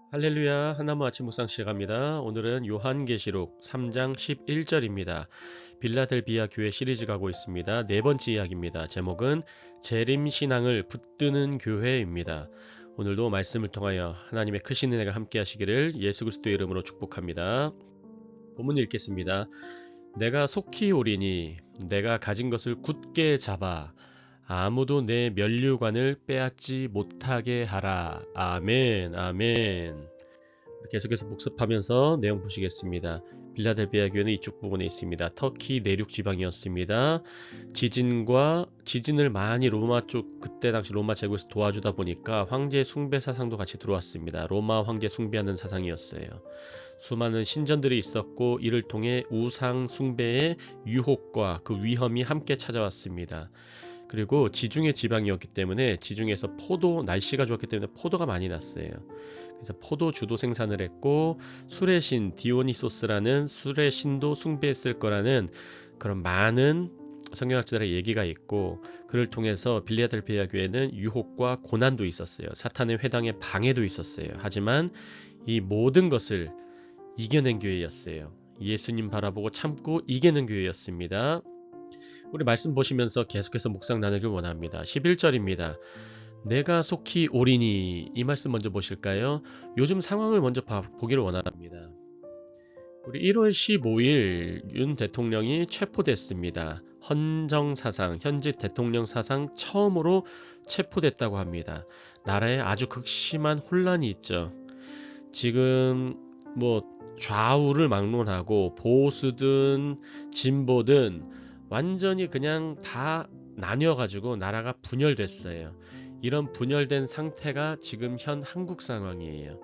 할렐루야, 하나무 아침 묵상 시작합니다. 오늘은 요한계시록 3장 11절입니다. 빌라델비아 교회 시리즈 가고 있습니다. 네 번째 이야기입니다. 제목은 재림신앙을 붙드는 교회입니다. 오늘도 말씀을 통하여 하나님의 크신 은혜가 함께 하시기를 예수 그리스도의 이름으로 축복합니다. 본문 읽겠습니다. 내가 속히 오리니 내가 가진 것을 굳게 잡아 아무도 내 면류관을 빼앗지 못하게 하라. 아멘, 아멘. 계속해서 복습하면서 내용 보시겠습니다. 빌라델비아 교회는 이쪽 부분에 있습니다. 터키 내륙 지방이었습니다. 지진을 많이 로마 쪽 그때 당시 로마 제국에서 도와주다 보니까 황제 숭배 사상도 같이 들어왔습니다. 로마 황제 숭배하는 사상이었어요. 수많은 신전들이 있었고 이를 통해 우상 숭배의 유혹과 그 위험이 함께 찾아왔습니다. 그리고 지중해 지방이었기 때문에 지중해에서 날씨가 좋았기 때문에 포도가 많이 났어요. 그래서 포도 주도 생산을 했고 술의 신 디오니소스라는 술의 신도 숭배했을 거라는 그런 많은 성경학자들의 얘기가 있고, 그를 통해서 빌라델비아 교회는 유혹과 고난도 있었어요. 사탄의 회당의 방해도 있었어요. 하지만 이 모든 것을 이겨낸 교회였어요. 예수님 바라보고 참고 이기는 교회였습니다. 우리 말씀 보시면서 계속해서 묵상 나누길 원합니다. 11절입니다. 내가 속히 오리니, 이 말씀 먼저 보실까요? 요즘 상황을 먼저 보기를 원합니다. 우리 1월 15일 윤 대통령이 체포됐습니다. 헌정사상, 현직 대통령 사상 처음으로 체포됐다고 합니다. 나라에 아주 극심한 혼란이 있죠. 지금 좌우를 막론하고 보수든 진보든 완전히 그냥 다 나뉘어가지고 나라가 분열됐어요. 이런 분열된 상태가 지금 현 한국 상황이에요.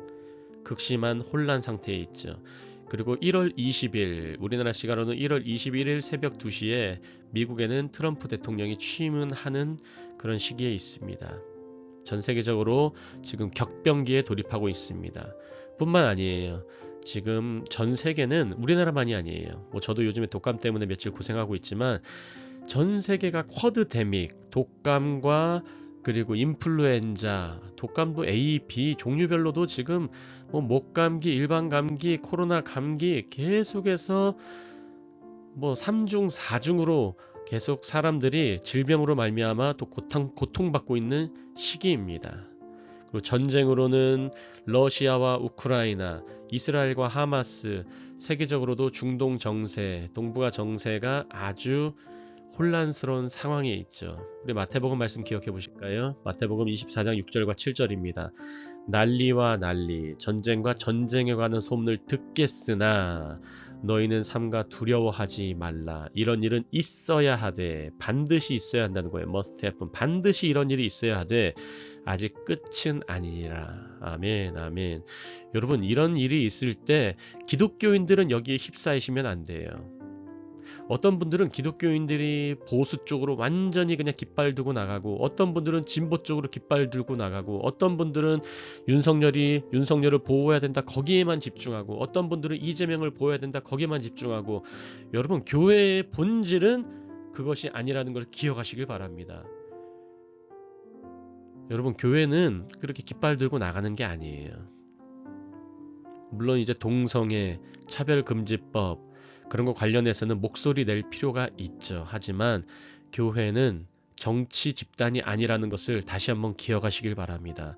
극심한 혼란 상태에 있죠. 그리고 1월 20일, 우리나라 시간으로는 1월 21일 새벽 2시에 미국에는 트럼프 대통령이 취임하는 그런 시기에 있습니다. 전 세계적으로 지금 격변기에 돌입하고 있습니다. 뿐만 아니에요. 지금 전 세계는 우리나라만이 아니에요. 저도 요즘에 독감 때문에 며칠 고생하고 있지만 전 세계가 쿼드데믹, 독감과 그리고 인플루엔자, 독감도 A, B 종류별로도 지금 목감기, 일반 감기, 코로나 감기 계속해서 3중, 4중으로 계속 사람들이 질병으로 말미암아 또 고통받고 있는 시기입니다. 그리고 전쟁으로는 러시아와 우크라이나, 이스라엘과 하마스, 세계적으로도 중동 정세, 동북아 정세가 아주 혼란스러운 상황에 있죠. 우리 마태복음 말씀 기억해 보실까요? 마태복음 24장 6절과 7절입니다. 난리와 난리, 전쟁과 전쟁에 관한 소문을 듣겠으나 너희는 삼가 두려워하지 말라. 이런 일은 있어야 하되, 반드시 있어야 한다는 거예요. must happen. 반드시 이런 일이 있어야 하되 아직 끝은 아니라. 아멘, 아멘. 여러분, 이런 일이 있을 때 기독교인들은 여기에 휩싸이시면 안 돼요. 어떤 분들은 기독교인들이 보수 쪽으로 완전히 그냥 깃발 들고 나가고, 어떤 분들은 진보 쪽으로 깃발 들고 나가고, 어떤 분들은 윤석열을 보호해야 된다 거기에만 집중하고, 어떤 분들은 이재명을 보호해야 된다 거기에만 집중하고. 여러분, 교회의 본질은 그것이 아니라는 걸 기억하시길 바랍니다. 여러분, 교회는 그렇게 깃발 들고 나가는 게 아니에요. 물론 이제 동성애, 차별금지법 그런 거 관련해서는 목소리 낼 필요가 있죠. 하지만 교회는 정치 집단이 아니라는 것을 다시 한번 기억하시길 바랍니다.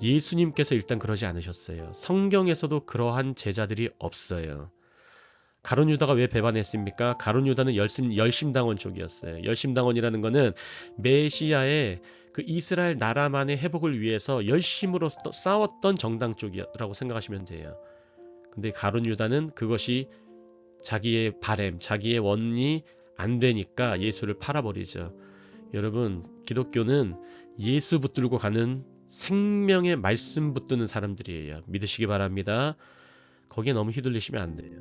예수님께서 일단 그러지 않으셨어요. 성경에서도 그러한 제자들이 없어요. 가룟 유다가 왜 배반했습니까? 가룟 유다는 열심당원 쪽이었어요. 열심당원이라는 거는 메시아의 그 이스라엘 나라만의 회복을 위해서 열심으로 싸웠던 정당 쪽이라고 생각하시면 돼요. 근데 가룟 유다는 그것이 자기의 바램, 자기의 원이 안 되니까 예수를 팔아버리죠. 여러분, 기독교는 예수 붙들고 가는 생명의 말씀 붙드는 사람들이에요. 믿으시기 바랍니다. 거기에 너무 휘둘리시면 안 돼요.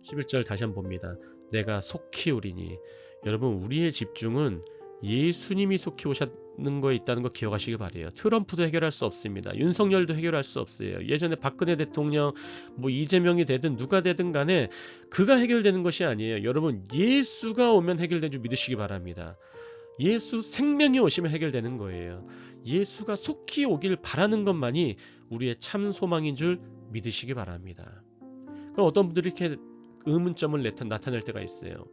11절 다시 한번 봅니다. 내가 속히 오리니. 여러분, 우리의 집중은 예수님이 속히 오셨는 거에 있다는 거 기억하시기 바래요. 트럼프도 해결할 수 없습니다. 윤석열도 해결할 수 없어요. 예전에 박근혜 대통령, 이재명이 되든 누가 되든 간에 그가 해결되는 것이 아니에요. 여러분, 예수가 오면 해결된 줄 믿으시기 바랍니다. 예수 생명이 오시면 해결되는 거예요. 예수가 속히 오길 바라는 것만이 우리의 참 소망인 줄 믿으시기 바랍니다. 그럼 어떤 분들이 이렇게 의문점을 나타낼 때가 있어요.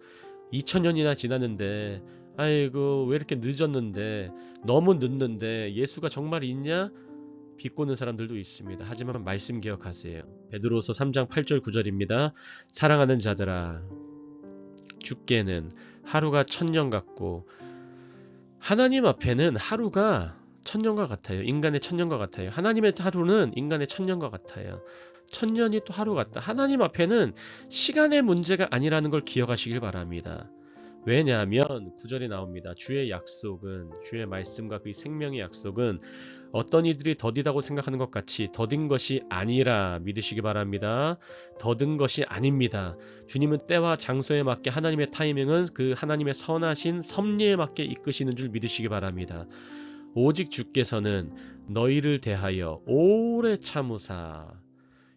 2000년이나 지났는데 아이고 왜 이렇게 늦었는데 너무 늦는데 예수가 정말 있냐? 비꼬는 사람들도 있습니다. 하지만 말씀 기억하세요. 베드로서 3장 8절 9절입니다. 사랑하는 자들아 주께는 하루가 1000년 같고 하나님 앞에는 하루가 1000년과 같아요. 인간의 1000년과 같아요. 하나님의 하루는 인간의 1000년과 같아요. 1000년이 또 하루 같다. 하나님 앞에는 시간의 문제가 아니라는 걸 기억하시길 바랍니다. 왜냐하면 9절에 나옵니다. 주의 약속은, 주의 말씀과 그 생명의 약속은 어떤 이들이 더디다고 생각하는 것 같이 더딘 것이 아니라 믿으시기 바랍니다. 더딘 것이 아닙니다. 주님은 때와 장소에 맞게 하나님의 타이밍은 그 하나님의 선하신 섭리에 맞게 이끄시는 줄 믿으시기 바랍니다. 오직 주께서는 너희를 대하여 오래 참으사.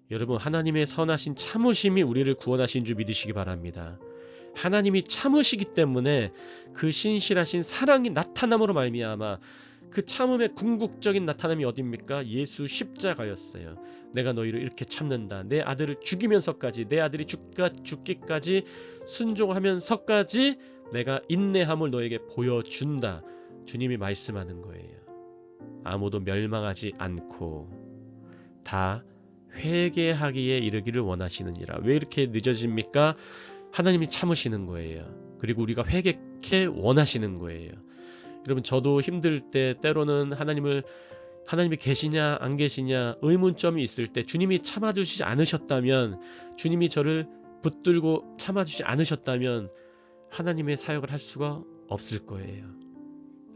여러분, 하나님의 선하신 참으심이 우리를 구원하신 줄 믿으시기 바랍니다. 하나님이 참으시기 때문에 그 신실하신 사랑이 나타남으로 말미암아 그 참음의 궁극적인 나타남이 어딥니까? 예수 십자가였어요. 내가 너희를 이렇게 참는다. 내 아들을 죽이면서까지, 내 아들이 죽기까지 순종하면서까지 내가 인내함을 너에게 보여준다. 주님이 말씀하는 거예요. 아무도 멸망하지 않고 다 회개하기에 이르기를 원하시느니라. 왜 이렇게 늦어집니까? 하나님이 참으시는 거예요. 그리고 우리가 회개케 원하시는 거예요. 여러분, 저도 힘들 때 때로는 하나님이 계시냐 안 계시냐 의문점이 있을 때 주님이 참아주시지 않으셨다면, 주님이 저를 붙들고 참아주지 않으셨다면 하나님의 사역을 할 수가 없을 거예요.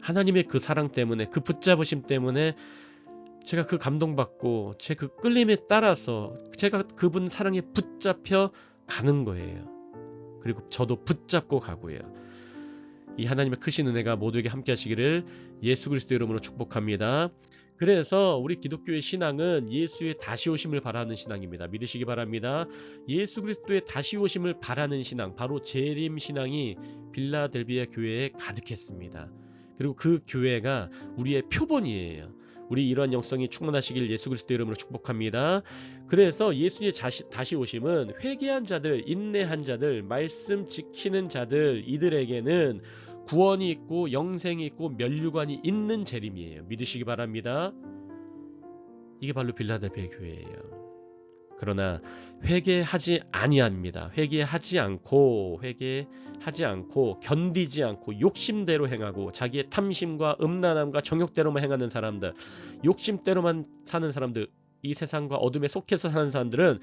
하나님의 그 사랑 때문에, 그 붙잡으심 때문에 제가 그 감동받고 제 그 끌림에 따라서 제가 그분 사랑에 붙잡혀 가는 거예요. 그리고 저도 붙잡고 가고요. 이 하나님의 크신 은혜가 모두에게 함께 하시기를 예수 그리스도 이름으로 축복합니다. 그래서 우리 기독교의 신앙은 예수의 다시 오심을 바라는 신앙입니다. 믿으시기 바랍니다. 예수 그리스도의 다시 오심을 바라는 신앙, 바로 재림 신앙이 빌라델비아 교회에 가득했습니다. 그리고 그 교회가 우리의 표본이에요. 우리 이러한 영성이 충만하시길 예수 그리스도 이름으로 축복합니다. 그래서 예수님의 다시 오심은 회개한 자들, 인내한 자들, 말씀 지키는 자들, 이들에게는 구원이 있고 영생이 있고 면류관이 있는 재림이에요. 믿으시기 바랍니다. 이게 바로 빌라델비아 교회예요. 그러나 회개하지 아니합니다. 회개하지 않고 견디지 않고 욕심대로 행하고 자기의 탐심과 음란함과 정욕대로만 행하는 사람들, 욕심대로만 사는 사람들, 이 세상과 어둠에 속해서 사는 사람들은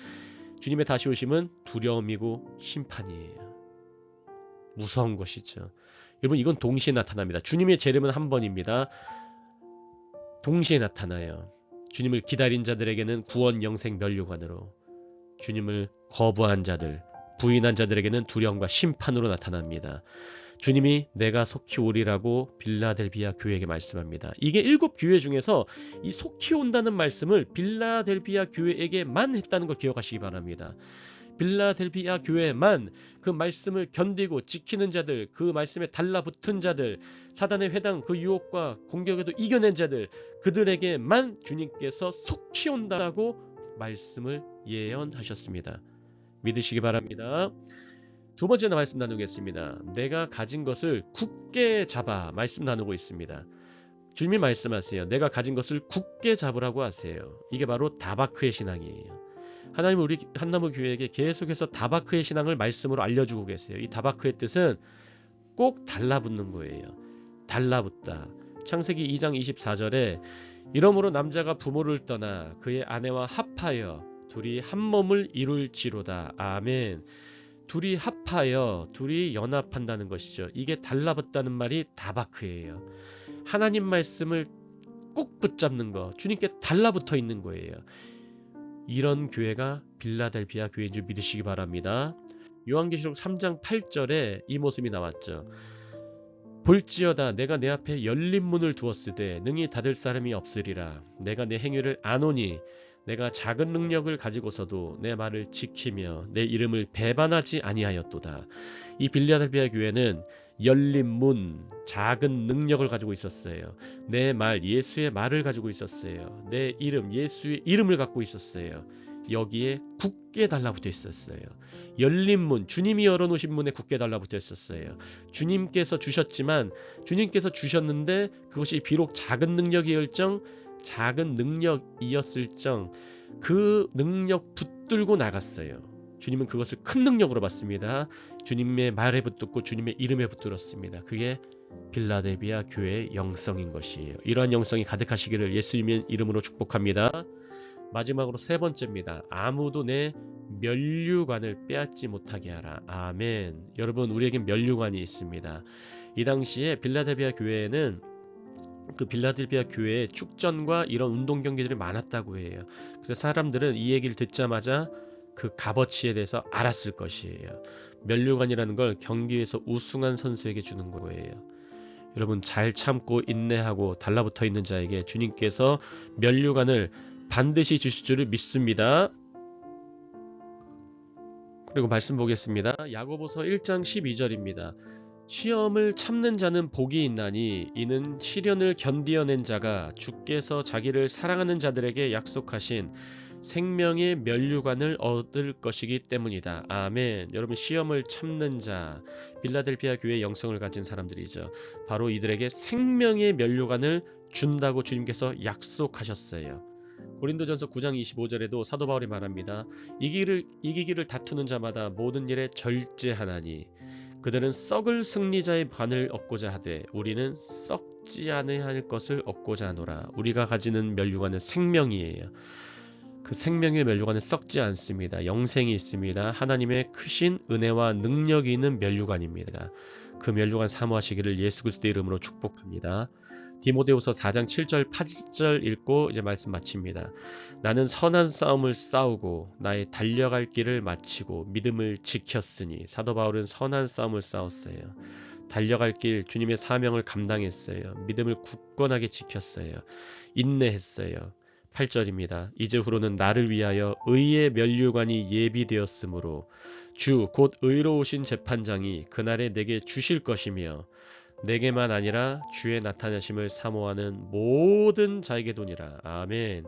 주님의 다시 오심은 두려움이고 심판이에요. 무서운 것이죠. 여러분, 이건 동시에 나타납니다. 주님의 재림은 한 번입니다. 동시에 나타나요. 주님을 기다린 자들에게는 구원, 영생, 면류관으로, 주님을 거부한 자들, 부인한 자들에게는 두려움과 심판으로 나타납니다. 주님이 내가 속히 오리라고 빌라델비아 교회에게 말씀합니다. 이게 7교회 중에서 이 속히 온다는 말씀을 빌라델비아 교회에게만 했다는 걸 기억하시기 바랍니다. 빌라델비아 교회만 그 말씀을 견디고 지키는 자들, 그 말씀에 달라붙은 자들, 사단의 회당 그 유혹과 공격에도 이겨낸 자들, 그들에게만 주님께서 속히 온다고 말씀을 예언하셨습니다. 믿으시기 바랍니다. 두 번째 말씀 나누겠습니다. 내가 가진 것을 굳게 잡아, 말씀 나누고 있습니다. 주님이 말씀하세요. 내가 가진 것을 굳게 잡으라고 하세요. 이게 바로 다바크의 신앙이에요. 하나님 우리 한나무 교회에게 계속해서 다바크의 신앙을 말씀으로 알려주고 계세요. 이 다바크의 뜻은 꼭 달라붙는 거예요. 달라붙다. 창세기 2장 24절에 이러므로 남자가 부모를 떠나 그의 아내와 합하여 둘이 한 몸을 이룰지로다. 아멘. 둘이 합하여, 둘이 연합한다는 것이죠. 이게 달라붙다는 말이 다바크예요. 하나님 말씀을 꼭 붙잡는 거, 주님께 달라붙어 있는 거예요. 이런 교회가 빌라델비아 교회인 줄 믿으시기 바랍니다. 요한계시록 3장 8절에 이 모습이 나왔죠. 볼지어다 내가 내 앞에 열린 문을 두었으되 능히 닫을 사람이 없으리라. 내가 내 행위를 아노니 내가 작은 능력을 가지고서도 내 말을 지키며 내 이름을 배반하지 아니하였도다. 이 빌라델비아 교회는 열린 문, 작은 능력을 가지고 있었어요. 내 말, 예수의 말을 가지고 있었어요. 내 이름, 예수의 이름을 갖고 있었어요. 여기에 굳게 달라붙어 있었어요. 열린 문, 주님이 열어놓으신 문에 굳게 달라붙어 있었어요. 주님께서 주셨지만, 주님께서 주셨는데 그것이 비록 작은 능력이었정, 작은 능력이었을정 그 능력 붙들고 나갔어요. 주님은 그것을 큰 능력으로 봤습니다. 주님의 말에 붙들고 주님의 이름에 붙들었습니다. 그게 빌라델비아 교회의 영성인 것이에요. 이러한 영성이 가득하시기를 예수님의 이름으로 축복합니다. 마지막으로 세 번째입니다. 아무도 내 면류관을 빼앗지 못하게 하라. 아멘. 여러분, 우리에겐 면류관이 있습니다. 이 당시에 빌라델비아 교회에는 그 빌라델비아 교회에 축전과 이런 운동 경기들이 많았다고 해요. 그래서 사람들은 이 얘기를 듣자마자 그 값어치에 대해서 알았을 것이에요. 면류관이라는 걸 경기에서 우승한 선수에게 주는 거예요. 여러분, 잘 참고 인내하고 달라붙어 있는 자에게 주님께서 면류관을 반드시 주실 줄을 믿습니다. 그리고 말씀 보겠습니다. 야고보서 1장 12절입니다. 시험을 참는 자는 복이 있나니 이는 시련을 견디어낸 자가 주께서 자기를 사랑하는 자들에게 약속하신 생명의 면류관을 얻을 것이기 때문이다. 아멘. 여러분, 시험을 참는 자, 빌라델비아 교회의 영성을 가진 사람들이죠. 바로 이들에게 생명의 면류관을 준다고 주님께서 약속하셨어요. 고린도전서 9장 25절에도 사도 바울이 말합니다. 이기기를 다투는 자마다 모든 일에 절제하나니 그들은 썩을 승리자의 관을 얻고자 하되 우리는 썩지 아니할 것을 얻고자 하노라. 우리가 가지는 면류관은 생명이에요. 그 생명의 면류관은 썩지 않습니다. 영생이 있습니다. 하나님의 크신 은혜와 능력이 있는 면류관입니다. 그 면류관 사모하시기를 예수 그리스도의 이름으로 축복합니다. 디모데후서 4장 7절 8절 읽고 이제 말씀 마칩니다. 나는 선한 싸움을 싸우고 나의 달려갈 길을 마치고 믿음을 지켰으니. 사도 바울은 선한 싸움을 싸웠어요. 달려갈 길, 주님의 사명을 감당했어요. 믿음을 굳건하게 지켰어요. 인내했어요. 8절입니다. 이제후로는 나를 위하여 의의 면류관이 예비되었으므로 주 곧 의로우신 재판장이 그날에 내게 주실 것이며 내게만 아니라 주의 나타나심을 사모하는 모든 자에게 도니라. 아멘.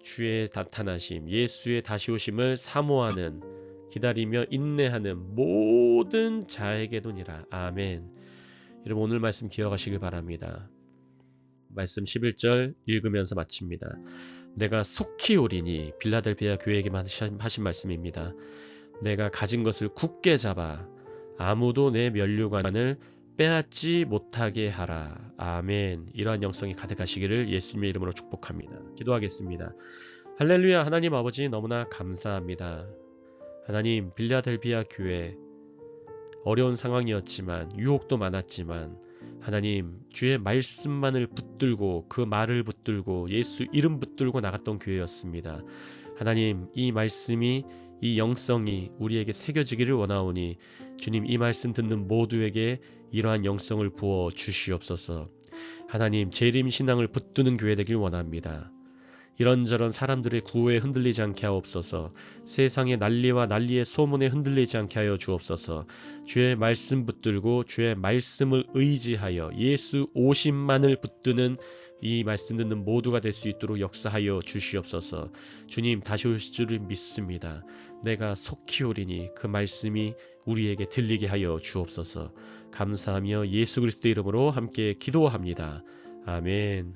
주의 나타나심, 예수의 다시 오심을 사모하는, 기다리며 인내하는 모든 자에게 도니라. 아멘. 여러분, 오늘 말씀 기억하시길 바랍니다. 말씀 11절 읽으면서 마칩니다. 내가 속히 오리니, 빌라델비아 교회에게만 하신 말씀입니다. 내가 가진 것을 굳게 잡아 아무도 내 면류관을 빼앗지 못하게 하라. 아멘. 이러한 영성이 가득하시기를 예수님의 이름으로 축복합니다. 기도하겠습니다. 할렐루야. 하나님 아버지, 너무나 감사합니다. 하나님, 빌라델비아 교회 어려운 상황이었지만, 유혹도 많았지만, 하나님, 주의 말씀만을 붙들고 그 말을 붙들고 예수 이름 붙들고 나갔던 교회였습니다. 하나님, 이 말씀이, 이 영성이 우리에게 새겨지기를 원하오니 주님, 이 말씀 듣는 모두에게 이러한 영성을 부어 주시옵소서. 하나님, 재림 신앙을 붙드는 교회 되길 원합니다. 이런저런 사람들의 구호에 흔들리지 않게 하옵소서. 세상의 난리와 난리의 소문에 흔들리지 않게 하여 주옵소서. 주의 말씀 붙들고 주의 말씀을 의지하여 예수 오심만을 붙드는 이 말씀 듣는 모두가 될 수 있도록 역사하여 주시옵소서. 주님, 다시 오실 줄을 믿습니다. 내가 속히 오리니 그 말씀이 우리에게 들리게 하여 주옵소서. 감사하며 예수 그리스도 이름으로 함께 기도합니다. 아멘.